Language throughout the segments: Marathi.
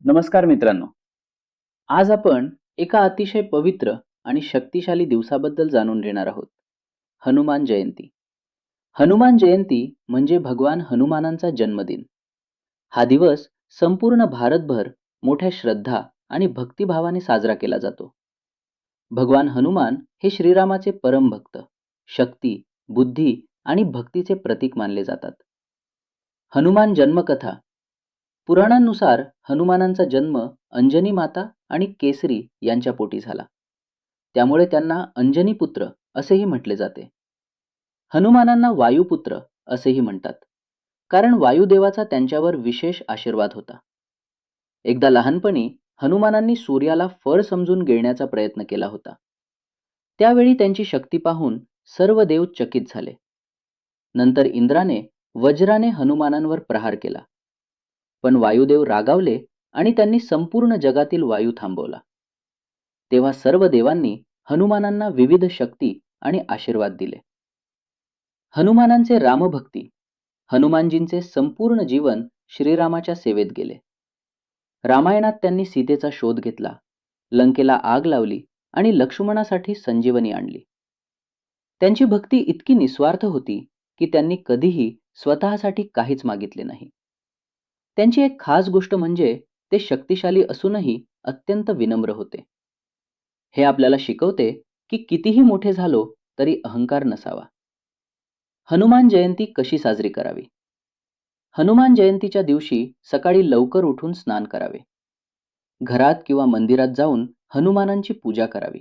नमस्कार मित्रांनो. आज आपण एका अतिशय पवित्र आणि शक्तिशाली दिवसाबद्दल जाणून घेणार आहोत. हनुमान जयंती. हनुमान जयंती म्हणजे भगवान हनुमानांचा जन्मदिन. हा दिवस संपूर्ण भारतभर मोठ्या श्रद्धा आणि भक्तिभावाने साजरा केला जातो. भगवान हनुमान हे श्रीरामाचे परम भक्त, शक्ती, बुद्धी आणि भक्तीचे प्रतीक मानले जातात. हनुमान जन्मकथा. पुराणांनुसार हनुमानांचा जन्म अंजनी माता आणि केसरी यांच्या पोटी झाला. त्यामुळे त्यांना अंजनी पुत्र असेही म्हटले जाते. हनुमानांना वायुपुत्र असेही म्हणतात, कारण वायुदेवाचा त्यांच्यावर विशेष आशीर्वाद होता. एकदा लहानपणी हनुमानांनी सूर्याला फळ समजून गिळण्याचा प्रयत्न केला होता. त्यावेळी त्यांची शक्ती पाहून सर्व देव चकित झाले. नंतर इंद्राने वज्राने हनुमानांवर प्रहार केला. पण वायुदेव रागावले आणि त्यांनी संपूर्ण जगातील वायू थांबवला. तेव्हा सर्व देवांनी हनुमानांना विविध शक्ती आणि आशीर्वाद दिले. हनुमानांचे रामभक्ती. हनुमानजींचे संपूर्ण जीवन श्रीरामाच्या सेवेत गेले. रामायणात त्यांनी सीतेचा शोध घेतला, लंकेला आग लावली आणि लक्ष्मणासाठी संजीवनी आणली. त्यांची भक्ती इतकी निस्वार्थ होती की त्यांनी कधीही स्वतःसाठी काहीच मागितले नाही. त्यांची एक खास गोष्ट म्हणजे ते शक्तिशाली असूनही अत्यंत विनम्र होते. हे आपल्याला शिकवते की कितीही मोठे झालो तरी अहंकार नसावा. हनुमान जयंती कशी साजरी करावी? हनुमान जयंतीच्या दिवशी सकाळी लवकर उठून स्नान करावे. घरात किंवा मंदिरात जाऊन हनुमानांची पूजा करावी.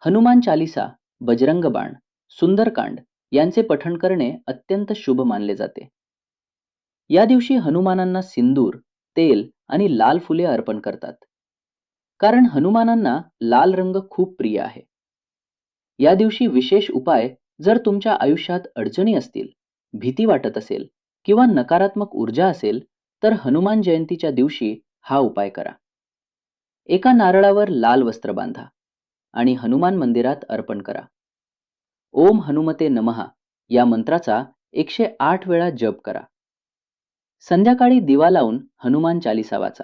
हनुमान चालीसा, बजरंग बाण, सुंदरकांड यांचे पठण करणे अत्यंत शुभ मानले जाते. या दिवशी हनुमानांना सिंदूर, तेल आणि लाल फुले अर्पण करतात, कारण हनुमानांना लाल रंग खूप प्रिय आहे. या दिवशी विशेष उपाय. जर तुमच्या आयुष्यात अडचणी असतील, भीती वाटत असेल किंवा नकारात्मक ऊर्जा असेल, तर हनुमान जयंतीच्या दिवशी हा उपाय करा. एका नारळावर लाल वस्त्र बांधा आणि हनुमान मंदिरात अर्पण करा. ओम हनुमते नमः या मंत्राचा 108 वेळा जप करा. संध्याकाळी दिवा लावून हनुमान चालीसा वाचा.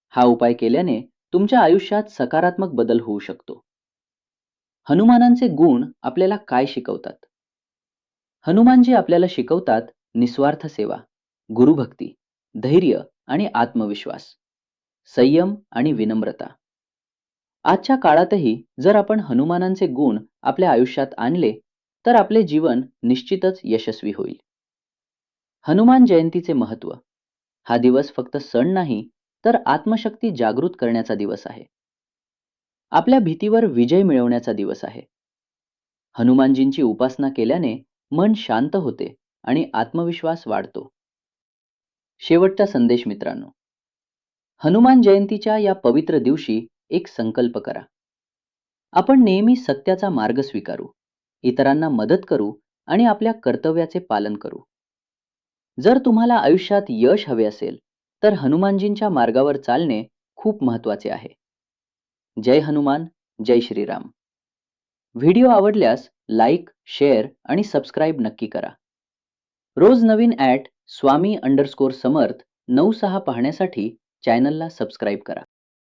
हा उपाय केल्याने तुमच्या आयुष्यात सकारात्मक बदल होऊ शकतो. हनुमानांचे गुण आपल्याला काय शिकवतात? हनुमानजी आपल्याला शिकवतात निस्वार्थ सेवा, गुरुभक्ती, धैर्य आणि आत्मविश्वास, संयम आणि विनम्रता. आजच्या काळातही जर आपण हनुमानांचे गुण आपल्या आयुष्यात आणले तर आपले जीवन निश्चितच यशस्वी होईल. हनुमान जयंतीचे महत्त्व. हा दिवस फक्त सण नाही, तर आत्मशक्ती जागृत करण्याचा दिवस आहे. आपल्या भीतीवर विजय मिळवण्याचा दिवस आहे. हनुमानजींची उपासना केल्याने मन शांत होते आणि आत्मविश्वास वाढतो. शेवटचा संदेश मित्रांनो. हनुमान जयंतीच्या या पवित्र दिवशी एक संकल्प करा. आपण नेहमी सत्याचा मार्ग स्वीकारू, इतरांना मदत करू आणि आपल्या कर्तव्याचे पालन करू. जर तुम्हाला आयुष्यात यश हवे असेल तर हनुमानजींच्या मार्गावर चालणे खूप महत्त्वाचे आहे. जय हनुमान, जय श्रीराम. व्हिडिओ आवडल्यास लाईक, शेअर आणि सबस्क्राईब नक्की करा. रोज नवीन @स्वामी_समर्थ 96 पाहण्यासाठी चॅनलला सबस्क्राईब करा.